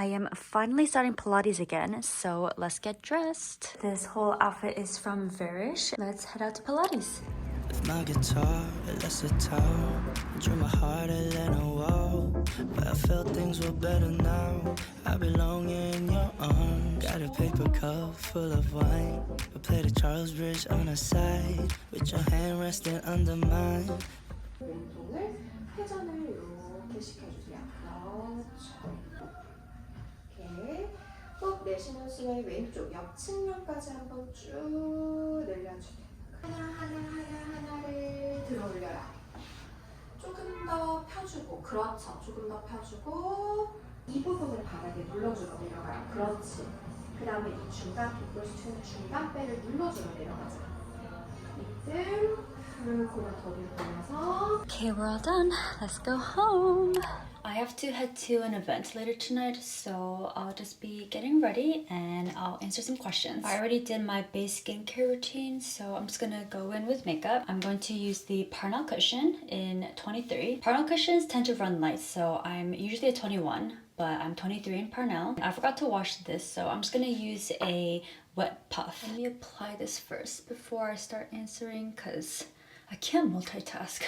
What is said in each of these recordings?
I am finally starting Pilates again, so let's get dressed. This whole outfit is from Verish. Let's head out to Pilates. With my guitar, less guitar, drew my heart and let a wall. But I felt things were better now. I belong in your arms. Got a paper cup full of wine. We played the Charles Bridge on the side, with your hand resting under mine. 왼손을 회전을 이렇게 시켜주세요. 그렇죠. 이렇게 꼭 내쉬는 숨에 왼쪽 옆측면까지 한번 쭉 늘려주세요. 하나를 들어 올려라. 조금 더 펴주고, 그렇죠. 조금 더 펴주고 이 부분을 바닥에 눌러주고 내려가요. 그렇지. 그 다음에 이 중간 뒷골수는 중간 배를 눌러주고 내려가자. 이때 Okay, we're all done. Let's go home. I have to head to an event later tonight, so I'll just be getting ready and I'll answer some questions. I already did my base skincare routine, so I'm just gonna go in with makeup. I'm going to use the Parnell cushion in 23. Parnell cushions tend to run light, so I'm usually a 21, but I'm 23 in Parnell. I forgot to wash this, so I'm just gonna use a wet puff. Let me apply this first before I start answering, because I can't multitask.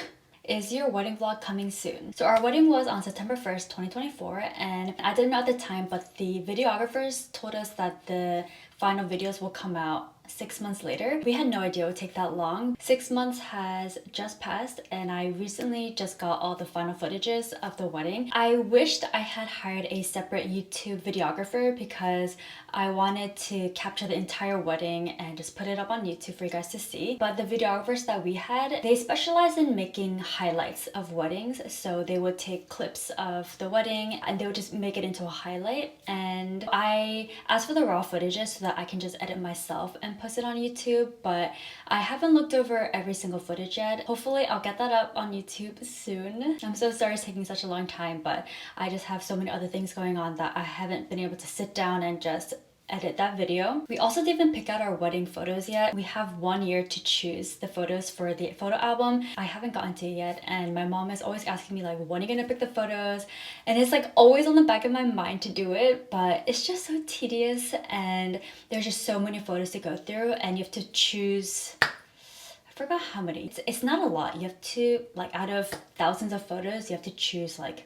Is your wedding vlog coming soon? So our wedding was on September 1st, 2024, and I didn't know at the time, but the videographers told us that the final videos will come out 6 months later. We had no idea it would take that long. 6 months has just passed and I recently just got all the final footages of the wedding. I wished I had hired a separate YouTube videographer because I wanted to capture the entire wedding and just put it up on YouTube for you guys to see. But the videographers that we had, they specialize in making highlights of weddings. So they would take clips of the wedding and they would just make it into a highlight. And I asked for the raw footages so that I can just edit myself and post it on YouTube, but I haven't looked over every single footage yet. Hopefully I'll get that up on YouTube soon. I'm so sorry it's taking such a long time, but I just have so many other things going on that I haven't been able to sit down and just edit that video. We also didn't pick out our wedding photos yet. We have 1 year to choose the photos for the photo album. I haven't gotten to it yet, and my mom is always asking me like, when are you gonna pick the photos? And it's like always on the back of my mind to do it, but it's just so tedious and there's just so many photos to go through and you have to choose, I forgot how many. It's not a lot. You have to, like, out of thousands of photos, you have to choose like,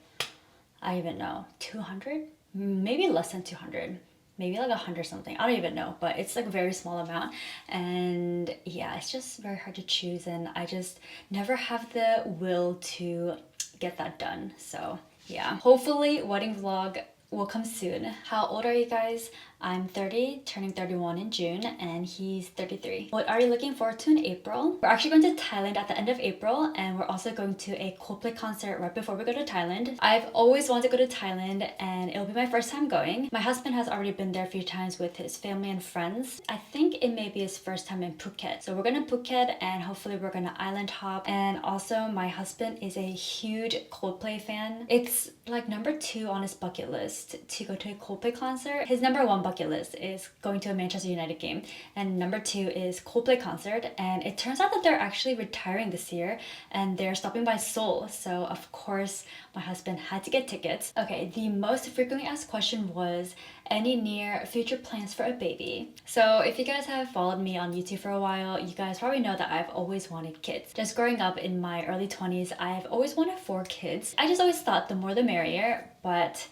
I don't even know, 200? Maybe less than 200. Maybe like 100 something, I don't even know, but it's like a very small amount. And yeah, it's just very hard to choose and I just never have the will to get that done. So yeah, hopefully wedding vlog will come soon. How old are you guys? I'm 30, turning 31 in June, and he's 33. What are you looking forward to in April? We're actually going to Thailand at the end of April, and we're also going to a Coldplay concert right before we go to Thailand. I've always wanted to go to Thailand, and it'll be my first time going. My husband has already been there a few times with his family and friends. I think it may be his first time in Phuket. So we're going to Phuket, and hopefully we're going to island hop. And also, my husband is a huge Coldplay fan. It's like number 2 on his bucket list to go to a Coldplay concert. His number 1 bucket list is going to a Manchester United game, and number 2 is Coldplay concert. And it turns out that they're actually retiring this year and they're stopping by Seoul, so of course my husband had to get tickets. Okay, the most frequently asked question was any near future plans for a baby. So if you guys have followed me on YouTube for a while, you guys probably know that I've always wanted kids. Just growing up in my early 20s, I've always wanted 4 kids. I just always thought the more the merrier, but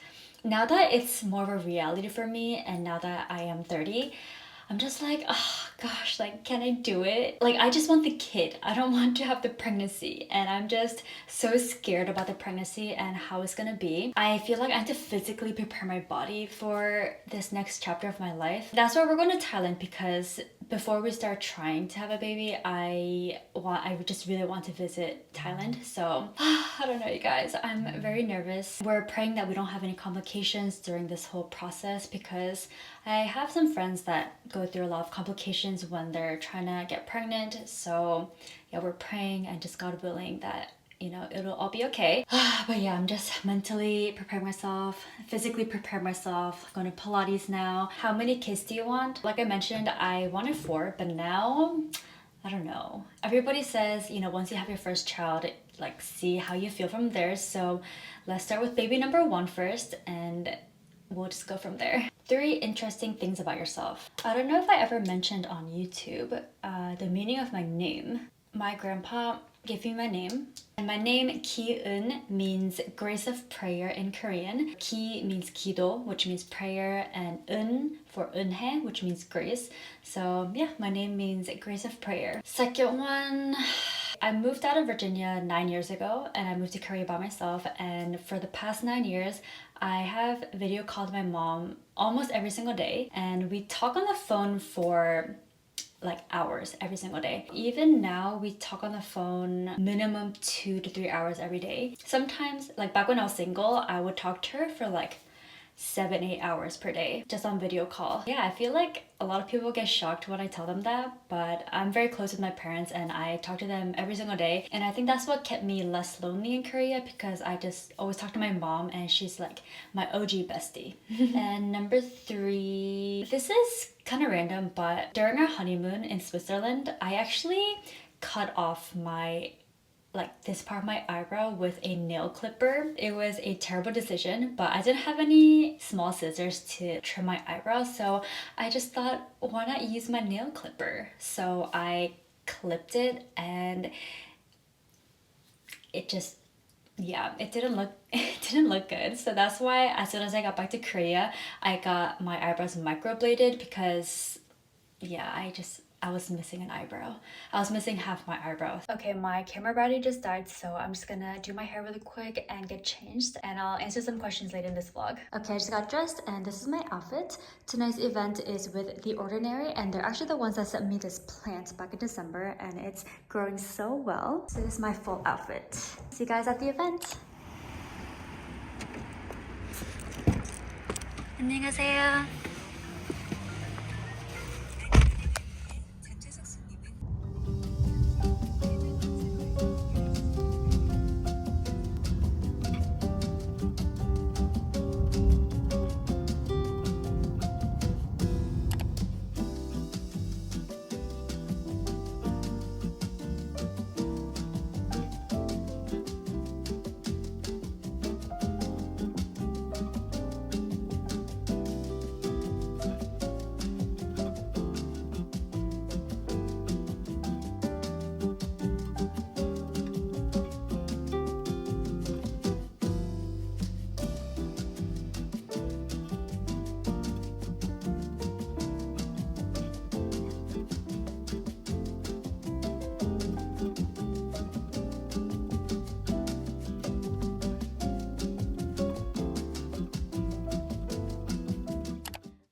now that it's more of a reality for me and now that I am 30, I'm just like, oh gosh, like, can I do it? Like, I just want the kid. I don't want to have the pregnancy. And I'm just so scared about the pregnancy and how it's gonna be. I feel like I have to physically prepare my body for this next chapter of my life. That's why we're going to Thailand, because before we start trying to have a baby, I just really want to visit Thailand. So I don't know, you guys, I'm very nervous. We're praying that we don't have any complications during this whole process, because I have some friends that go through a lot of complications when they're trying to get pregnant. So yeah, we're praying and just God willing that, you know, it'll all be okay. But yeah, I'm just mentally preparing myself, physically preparing myself, going to Pilates now. How many kids do you want? Like I mentioned, I wanted 4, but now, I don't know. Everybody says, you know, once you have your first child, like, see how you feel from there. So let's start with baby number 1 first. And we'll just go from there. 3 interesting things about yourself. I don't know if I ever mentioned on YouTube the meaning of my name. My grandpa gave me my name. And my name, Kieun, means grace of prayer in Korean. Ki means 기도, which means prayer, and 은 for 은혜, which means grace. So yeah, my name means grace of prayer. Second one, I moved out of Virginia 9 years ago, and I moved to Korea by myself. And for the past 9 years, I have video called my mom almost every single day, and we talk on the phone for like hours every single day. Even now, we talk on the phone minimum 2 to 3 hours every day. Sometimes, like back when I was single, I would talk to her for like 7-8 hours per day just on video call. Yeah, I feel like a lot of people get shocked when I tell them that, but I'm very close with my parents and I talk to them every single day, and I think that's what kept me less lonely in Korea, because I just always talk to my mom and she's like my OG bestie. And number 3, this is kind of random, but during our honeymoon in Switzerland, I actually cut off my this part of my eyebrow with a nail clipper. It was a terrible decision, but I didn't have any small scissors to trim my eyebrows, so I just thought, why not use my nail clipper? So I clipped it, and it just, yeah, it didn't look good. So that's why as soon as I got back to Korea, I got my eyebrows microbladed, because yeah, I was missing an eyebrow. I was missing half my eyebrow. Okay, my camera battery just died, so I'm just gonna do my hair really quick and get changed, and I'll answer some questions later in this vlog. Okay, I just got dressed, and this is my outfit. Tonight's event is with The Ordinary, and they're actually the ones that sent me this plant back in December, and it's growing so well. So this is my full outfit. See you guys at the event. 안녕하세요.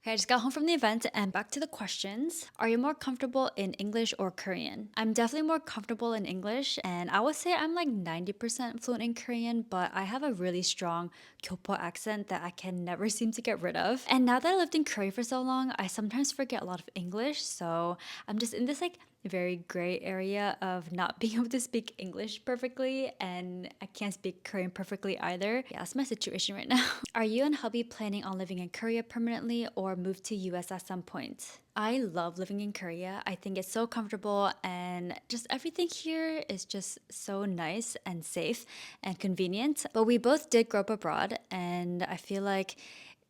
Okay, I just got home from the event, and back to the questions. Are you more comfortable in English or Korean? I'm definitely more comfortable in English, and I would say I'm like 90% fluent in Korean, but I have a really strong Kyopo accent that I can never seem to get rid of. And now that I lived in Korea for so long, I sometimes forget a lot of English, so I'm just in this like very gray area of not being able to speak English perfectly, and I can't speak Korean perfectly either. Yeah, that's my situation right now. Are you and hubby planning on living in Korea permanently or move to US at some point? I love living in Korea. I think it's so comfortable, and just everything here is just so nice and safe and convenient. But we both did grow up abroad, and I feel like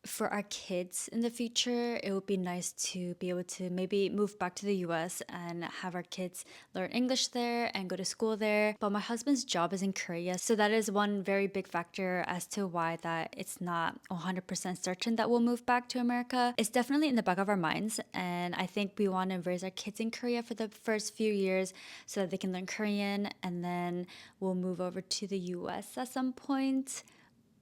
for our kids in the future, it would be nice to be able to maybe move back to the US and have our kids learn English there and go to school there. But my husband's job is in Korea, so that is one very big factor as to why that it's not 100% certain that we'll move back to America. It's definitely in the back of our minds, and I think we want to raise our kids in Korea for the first few years so that they can learn Korean, and then we'll move over to the US at some point.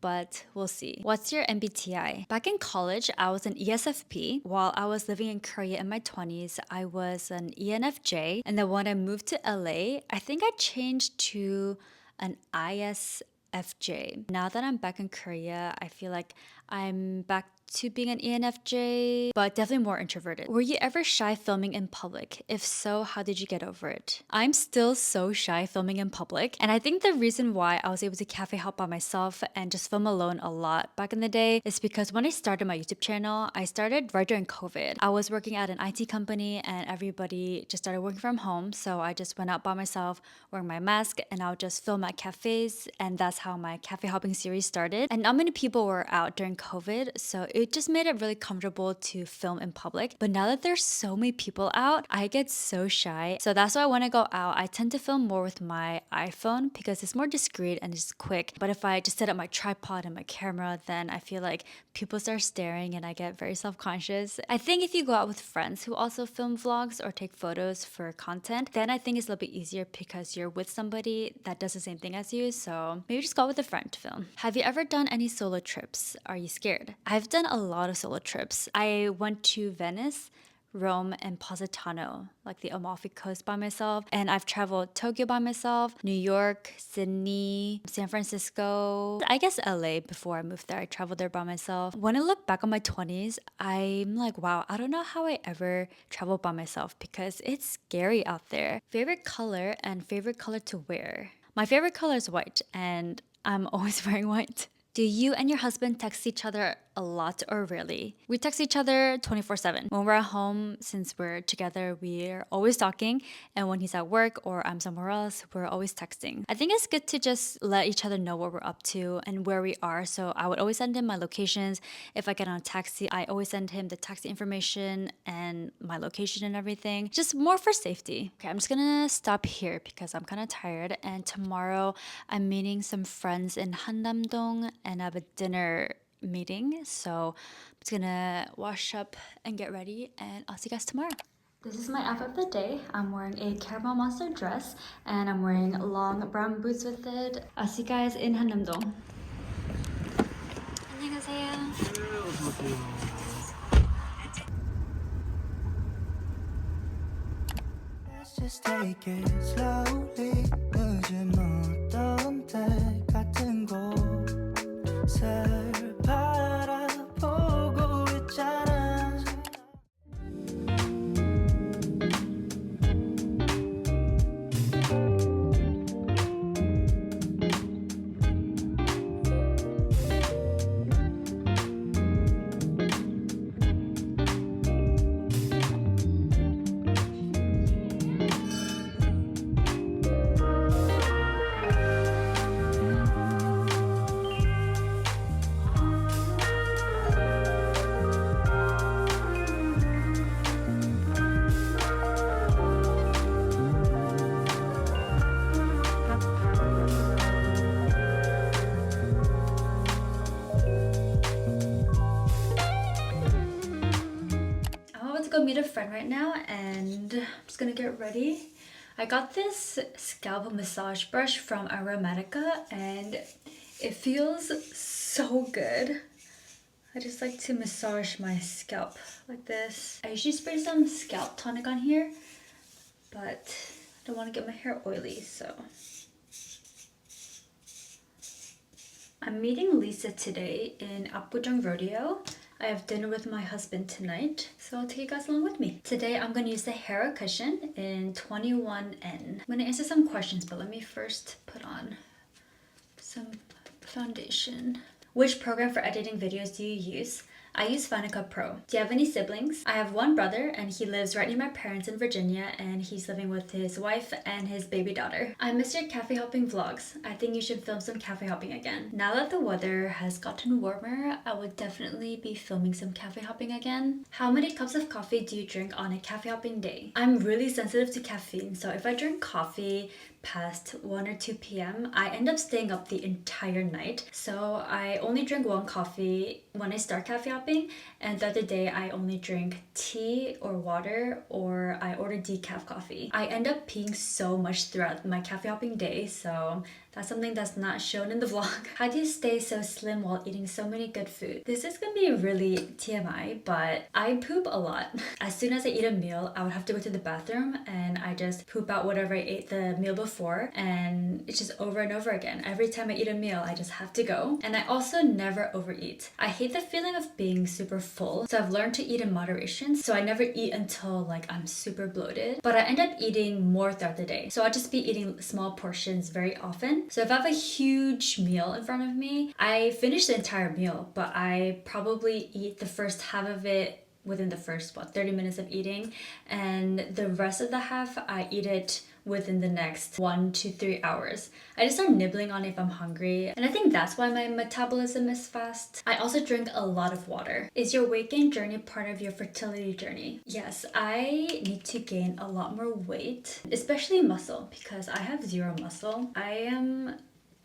But we'll see. What's your MBTI? Back in college, I was an ESFP. While I was living in Korea in my 20s, I was an ENFJ. And then when I moved to LA, I think I changed to an ISFJ. Now that I'm back in Korea, I feel like I'm back to being an ENFJ, but definitely more introverted. Were you ever shy filming in public? If so, how did you get over it? I'm still so shy filming in public, and I think the reason why I was able to cafe hop by myself and just film alone a lot back in the day is because when I started my YouTube channel, I started right during COVID. I was working at an IT company and everybody just started working from home, so I just went out by myself wearing my mask, and I would just film at cafes, and that's how my cafe hopping series started. And not many people were out during during COVID, so it just made it really comfortable to film in public. But now that there's so many people out, I get so shy. So that's why when I go out, I tend to film more with my iPhone because it's more discreet and it's quick. But if I just set up my tripod and my camera, then I feel like people start staring and I get very self-conscious. I think if you go out with friends who also film vlogs or take photos for content, then I think it's a little bit easier because you're with somebody that does the same thing as you. So maybe just go with a friend to film. Have you ever done any solo trips? Are you scared? I've done a lot of solo trips. I went to Venice, Rome, and Positano, like the Amalfi Coast by myself. And I've traveled Tokyo by myself, New York, Sydney, San Francisco, I guess LA before I moved there. I traveled there by myself. When I look back on my 20s, I'm like, wow, I don't know how I ever traveled by myself because it's scary out there. Favorite color and favorite color to wear. My favorite color is white and I'm always wearing white. Do you and your husband text each other a lot or rarely? We text each other 24/7. When we're at home, since we're together, we're always talking. And when he's at work or I'm somewhere else, we're always texting. I think it's good to just let each other know what we're up to and where we are. So I would always send him my locations. If I get on a taxi, I always send him the taxi information and my location and everything. Just more for safety. Okay, I'm just gonna stop here because I'm kind of tired. And tomorrow I'm meeting some friends in Hanamdong and I have a dinner meeting. So I'm just gonna wash up and get ready and I'll see you guys tomorrow. This is my outfit of the day. I'm wearing a caramel monster dress and I'm wearing long brown boots with it. I'll see you guys in Hanamdong. 안녕하세요. Let's just take it slowly. 늦은 어떤 때 같은 곳을 바라보고 있잖아. Go meet a friend right now and I'm just gonna get ready. I got this scalp massage brush from Aromatica and it feels so good. I just like to massage my scalp like this. I usually spray some scalp tonic on here, but I don't want to get my hair oily, so. I'm meeting Lisa today in Apgujeong Rodeo. I have dinner with my husband tonight, so I'll take you guys along with me. Today I'm going to use the Hera cushion in 21N. I'm going to answer some questions, but let me first put on some foundation. Which program for editing videos do you use? I use Final Cut Pro. Do you have any siblings? I have one brother and he lives right near my parents in Virginia and he's living with his wife and his baby daughter. I miss your cafe hopping vlogs. I think you should film some cafe hopping again. Now that the weather has gotten warmer, I would definitely be filming some cafe hopping again. How many cups of coffee do you drink on a cafe hopping day? I'm really sensitive to caffeine, so if I drink coffee past 1 or 2 p.m. I end up staying up the entire night. So I only drink one coffee when I start cafe hopping, and the other day I only drink tea or water, or I order decaf coffee. I end up peeing so much throughout my cafe hopping day, so that's something that's not shown in the vlog. How do you stay so slim while eating so many good food? This is gonna be really TMI, but I poop a lot. As soon as I eat a meal, I would have to go to the bathroom and I just poop out whatever I ate the meal before, and it's just over and over again. Every time I eat a meal, I just have to go. And I also never overeat. I hate the feeling of being super full, so I've learned to eat in moderation. So I never eat until like I'm super bloated, but I end up eating more throughout the day. So I'll just be eating small portions very often. So if I have a huge meal in front of me, I finish the entire meal, but I probably eat the first half of it within the first 30 minutes of eating, and the rest of the half I eat it within the next 1 to 3 hours. I just start nibbling on it if I'm hungry, and I think that's why my metabolism is fast. I also drink a lot of water. Is your weight gain journey part of your fertility journey? Yes, I need to gain a lot more weight, especially muscle, because I have zero muscle. I am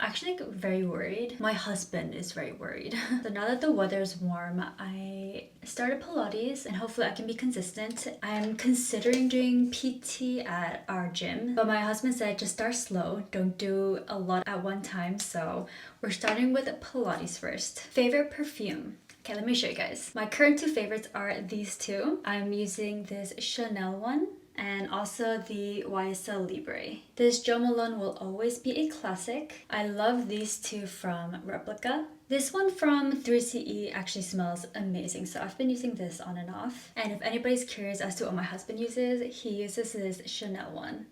actually very worried. My husband is very worried. So now that the weather is warm, I started Pilates and hopefully I can be consistent. I'm considering doing PT at our gym, but my husband said just start slow, don't do a lot at one time. So we're starting with Pilates first. Favorite perfume? Okay, let me show you guys. My current 2 favorites are these 2. I'm using this Chanel one and also the YSL Libre. This Jo Malone will always be a classic. I love these 2 from Replica. This one from 3CE actually smells amazing, so I've been using this on and off. And if anybody's curious as to what my husband uses, he uses this Chanel one.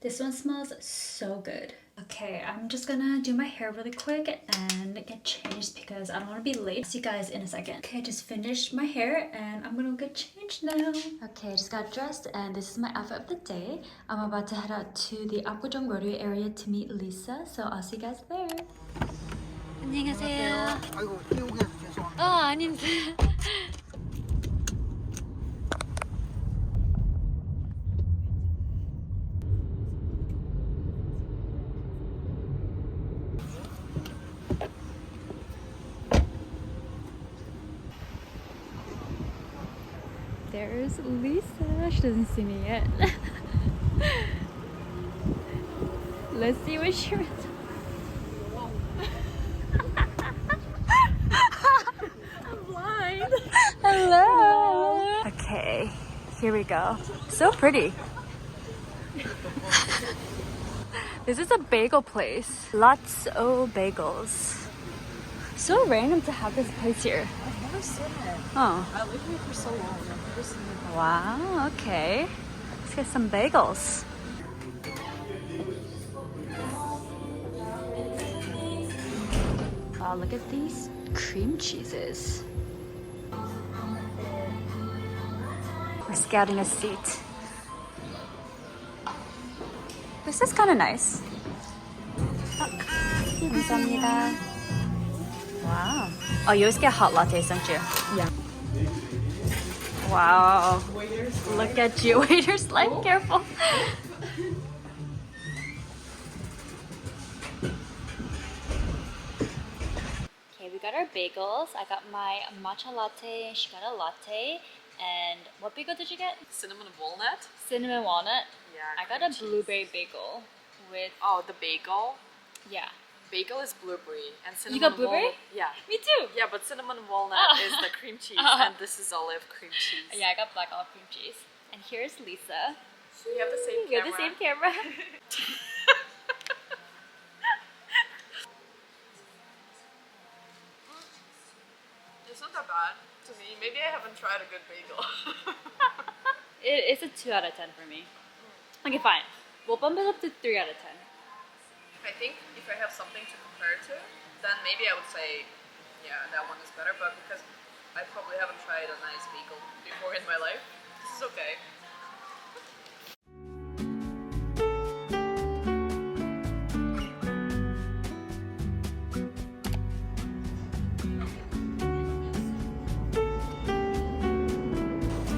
This one smells so good. Okay, I'm just gonna do my hair really quick and get changed because I don't want to be late. See you guys in a second. Okay, I just finished my hair and I'm gonna get changed now. Okay, I just got dressed and this is my outfit of the day. I'm about to head out to the Apgujeong rodeo area to meet Lisa, so I'll see you guys there. 안녕하세요. 아이고 띄우게 해서 죄송합니다. 아닙니다. There's Lisa. She doesn't see me yet. Let's see what she wrote. I'm blind. Hello. Okay, here we go. So pretty. This is a bagel place. Lots of bagels. So random to have this place here. I've never seen it. Oh. I lived here for so long. I've never seen it. Wow, okay. Let's get some bagels. Wow, look at these cream cheeses. We're scouting a seat. This is kind of nice. 감사합니다. Wow. Oh, you always get hot lattes, don't you? Yeah. Wow. Look at you. Waiter's like, careful. Okay, we got our bagels. I got my matcha latte. She got a latte. And what bagel did you get? Cinnamon walnut. Cinnamon walnut. Yeah. I got a blueberry bagel with, Oh, the bagel. yeah. Bagel is blueberry and cinnamon. You got blueberry? Yeah. Me too. Yeah, but cinnamon walnut is the cream cheese, and this is olive cream cheese. Yeah, I got black olive cream cheese. And here's Lisa. We have the same We camera. have the same camera. It's not that bad to me. Maybe I haven't tried a good bagel. It's a 2 out of 10 for me. Okay, fine. We'll bump it up to 3 out of 10. I think if I have something to compare to, then maybe I would say, yeah, that one is better. But because I probably haven't tried a nice bagel before in my life, this is okay.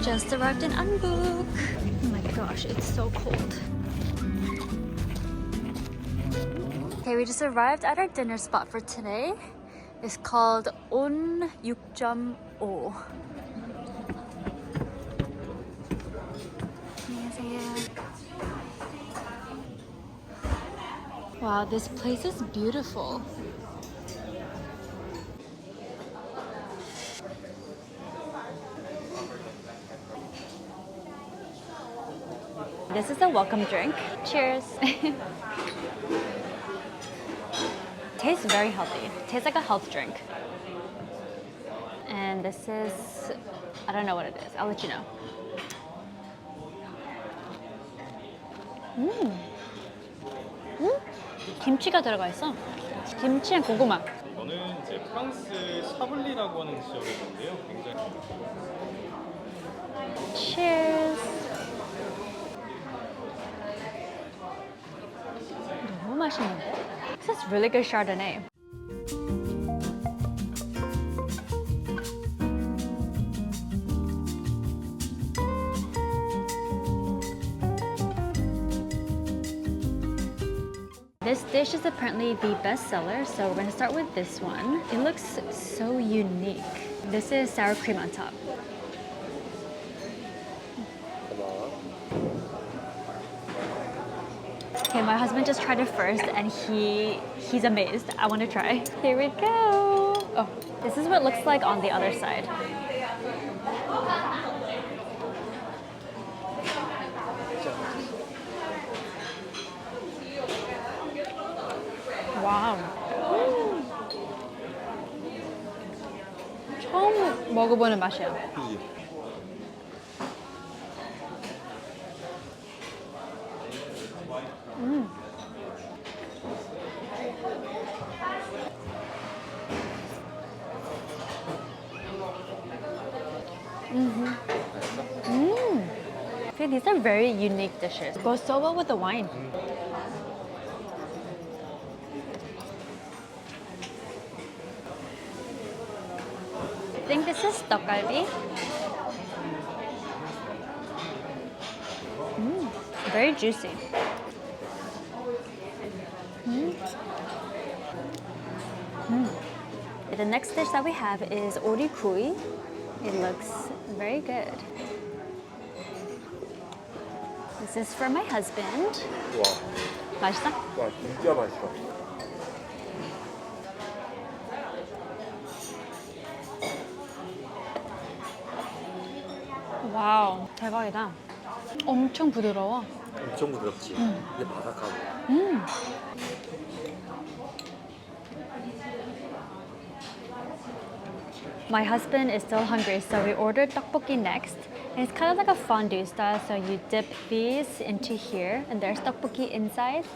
Just arrived in Anbuk. Oh my gosh, it's so cold. Okay, we just arrived at our dinner spot for today. It's called On 6.5. Wow, this place is beautiful. This is a welcome drink. Cheers. Tastes very healthy. Tastes like a health drink. And this is, I don't know what it is. I'll let you know. 김치가 들어가 있어. 김치랑 고구마. 저는 이제 프랑스 샤블리라고 하는 지역에 있는데요. 굉장히 Cheers. 맛있는데? This is really good Chardonnay. This dish is apparently the best seller, so we're gonna start with this one. It looks so unique. This is sour cream on top. Okay, my husband just tried it first and he's amazed. I want to try. Here we go. Oh, this is what it looks like on the other side. 와우. 처음 먹어보는 맛이야. Okay, these are very unique dishes. Goes so well with the wine. I think this is 떡갈비. Very juicy. The next dish that we have is orikui. It looks very good. This is for my husband. 와, 맛있어? 와 진짜 맛있어. 와우, 대박이다. 엄청 부드러워. 엄청 부드럽지. 근데 바삭하고. My husband is still hungry, so we ordered tteokbokki next. And it's kind of like a fondue style, so you dip these into here, and there's tteokbokki inside.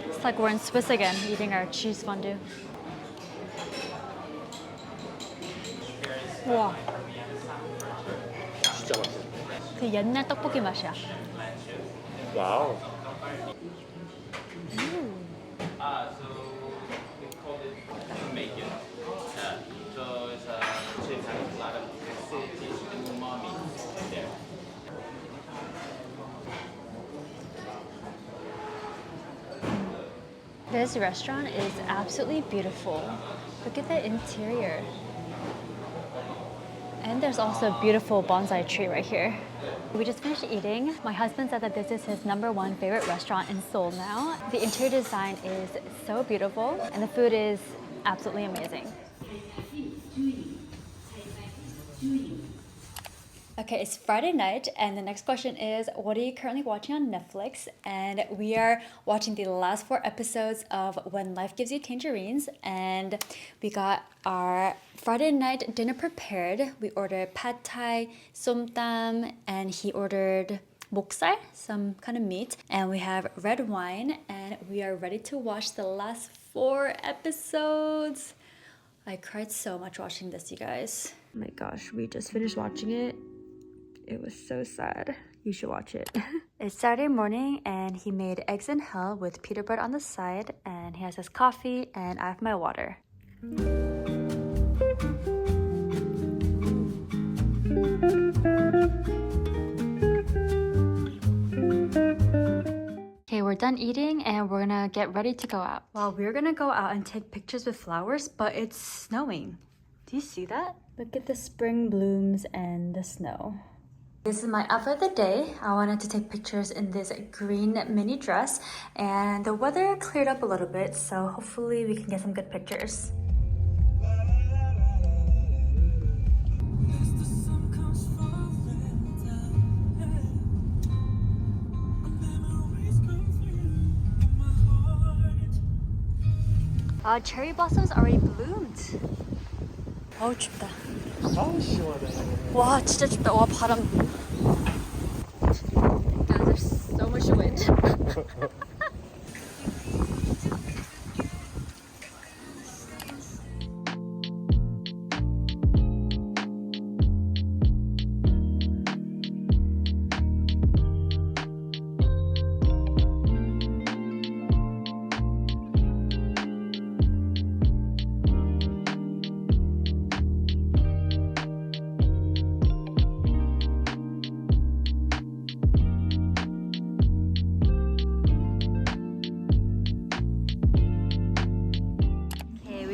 It's like we're in Swiss again, eating our cheese fondue. 우와, 진짜 맛있어. 그 옛날 떡볶이 맛이야. 와우. This restaurant is absolutely beautiful. Look at the interior. And there's also a beautiful bonsai tree right here. We just finished eating. My husband said that this is his #1 favorite restaurant in Seoul now. The interior design is so beautiful and the food is absolutely amazing. Okay, it's Friday night, and the next question is, what are you currently watching on Netflix? And we are watching the last 4 episodes of When Life Gives You Tangerines, and we got our Friday night dinner prepared. We ordered pad thai, somtam, and he ordered 목살, some kind of meat, and we have red wine, and we are ready to watch the last 4 episodes. I cried so much watching this, you guys. Oh my gosh, we just finished watching it. It was so sad. You should watch it. It's Saturday morning and he made eggs in hell with pita bread on the side, and he has his coffee and I have my water. Okay, we're done eating and we're gonna get ready to go out. Well, we're gonna go out and take pictures with flowers, but it's snowing. Do you see that? Look at the spring blooms and the snow. This is my outfit of the day. I wanted to take pictures in this green mini dress, and the weather cleared up a little bit, so hopefully we can get some good pictures. Cherry blossoms already bloomed. 어우 춥다. 아우 시원하다. 와 진짜 춥다. 와 바람. Guys, there's so much wind.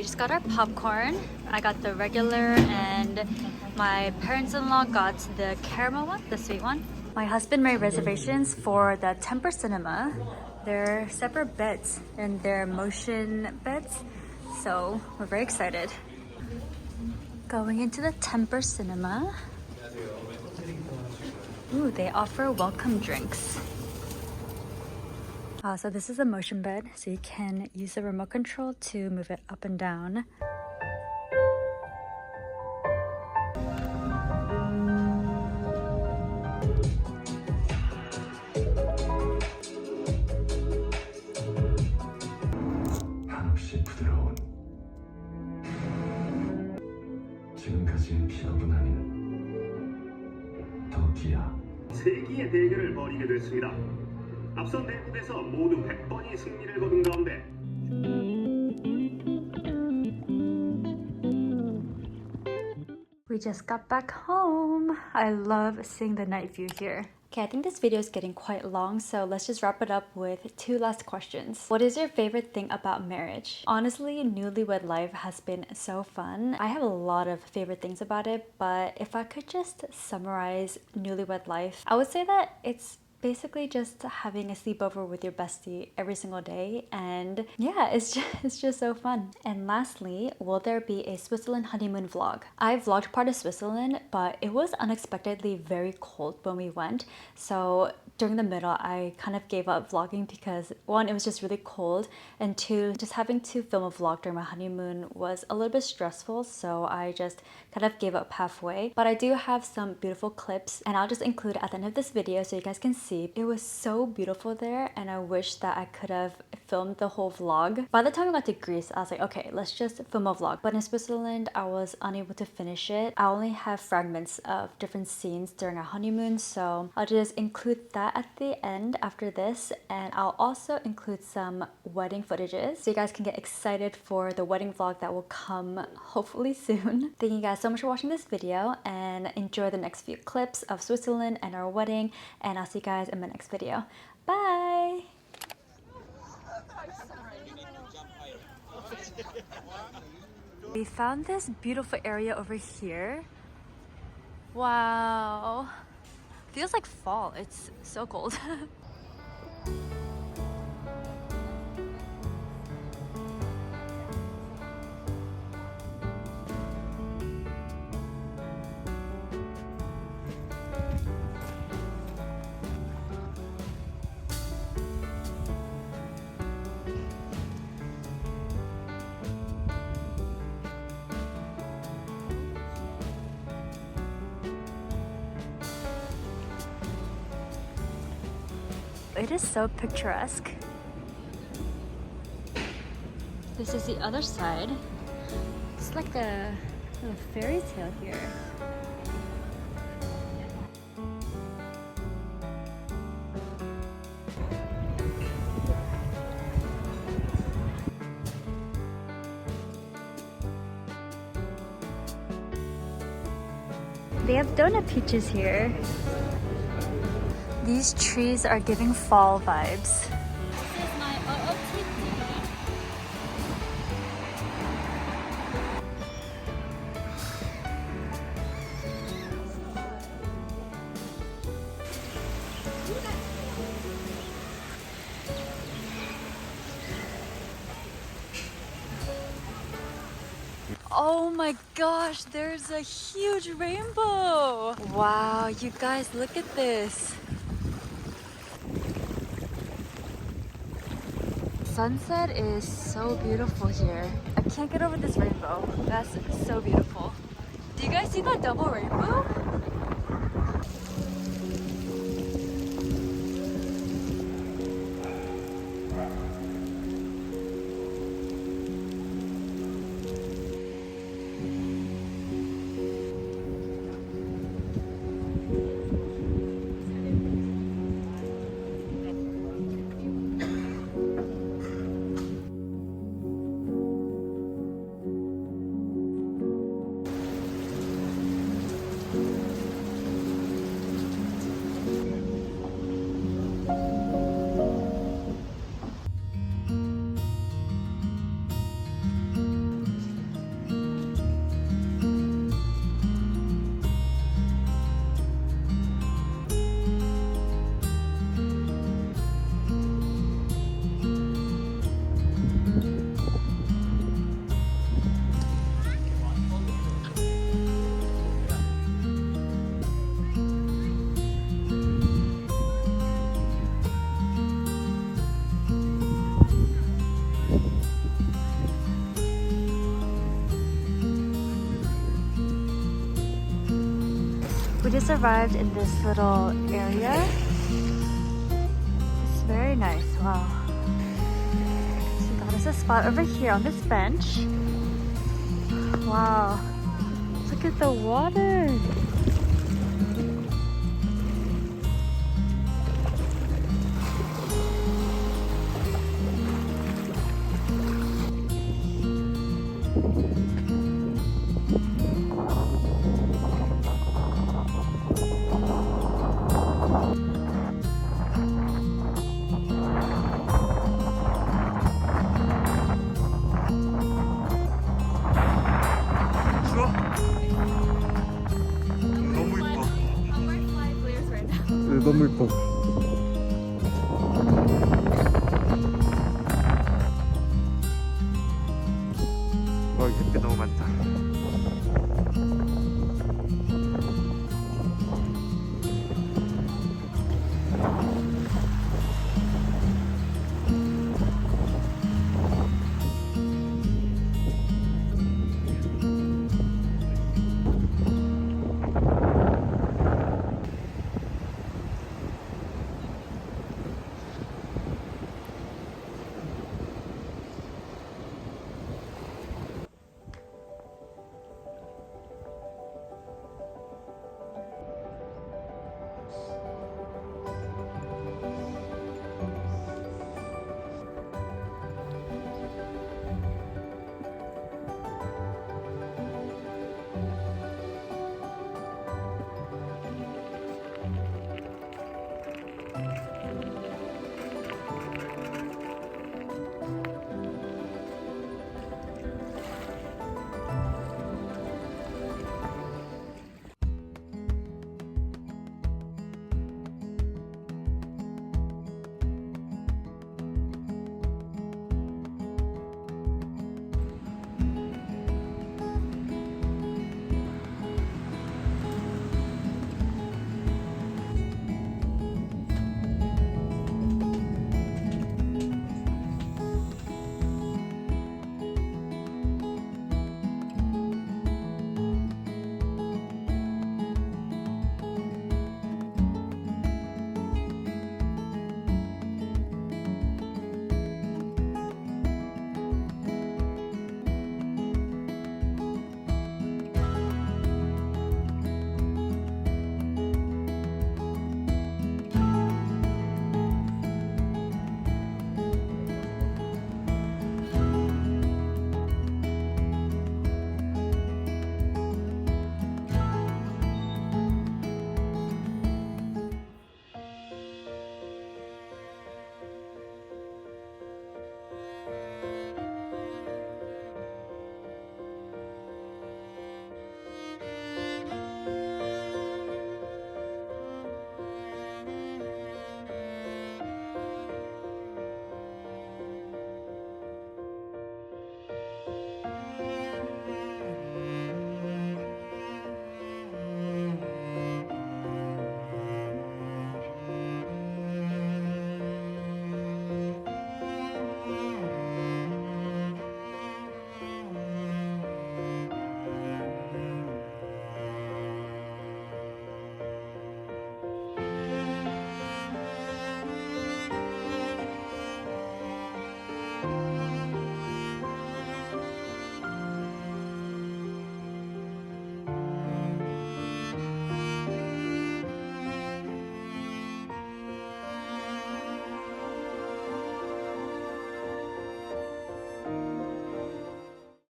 we just got our popcorn. I got the regular and my parents-in-law got the caramel one, the sweet one. My husband made reservations for the Temper Cinema. They're separate beds and they're motion beds. So we're very excited. Going into the Temper Cinema. Ooh, they offer welcome drinks. So this is a motion bed, so you can use the remote control to move it up and down. 한없이 부드러운 지금까지의 피로는 아닌 더디야 세기의 대결을 벌이게 됐습니다. 앞선 네 곡에서 모두 100번이 승리를 거둔 가운데 We just got back home. I love seeing the night view here. Okay, I think this video is getting quite long, so let's just wrap it up with 2 last questions. What is your favorite thing about marriage? Honestly, newlywed life has been so fun. I have a lot of favorite things about it, but if I could just summarize newlywed life, I would say that it's basically just having a sleepover with your bestie every single day, and yeah, it's just so fun. And lastly, will there be a Switzerland honeymoon vlog? I vlogged part of Switzerland, but it was unexpectedly very cold when we went, so during the middle I kind of gave up vlogging because 1, it was just really cold, and 2, just having to film a vlog during my honeymoon was a little bit stressful, so I just kind of gave up halfway. But I do have some beautiful clips and I'll just include at the end of this video so you guys can see. It was so beautiful there, and I wish that I could have filmed the whole vlog. By the time I got to Greece, I was like, okay, let's just film a vlog. But in Switzerland, I was unable to finish it. I only have fragments of different scenes during our honeymoon, so I'll just include that at the end after this, and I'll also include some wedding footages so you guys can get excited for the wedding vlog that will come hopefully soon. Thank you guys so much for watching this video, and enjoy the next few clips of Switzerland and our wedding, and I'll see you guys in my next video. Bye! We found this beautiful area over here. Wow! Feels like fall. It's so cold. It is so picturesque. This is the other side. It's like a little fairy tale here. They have donut peaches here. These trees are giving fall vibes. This is my Oh my gosh, there's a huge rainbow! Wow, you guys, look at this. Sunset is so beautiful here. I can't get over this rainbow. That's so beautiful. Do you guys see that double rainbow? just arrived in this little area. It's very nice. Wow. She got us a spot over here on this bench. Wow. Look at the water. 추워? 너무 이뻐. 네, 너무 이뻐. 와, 햇빛 너무 많다.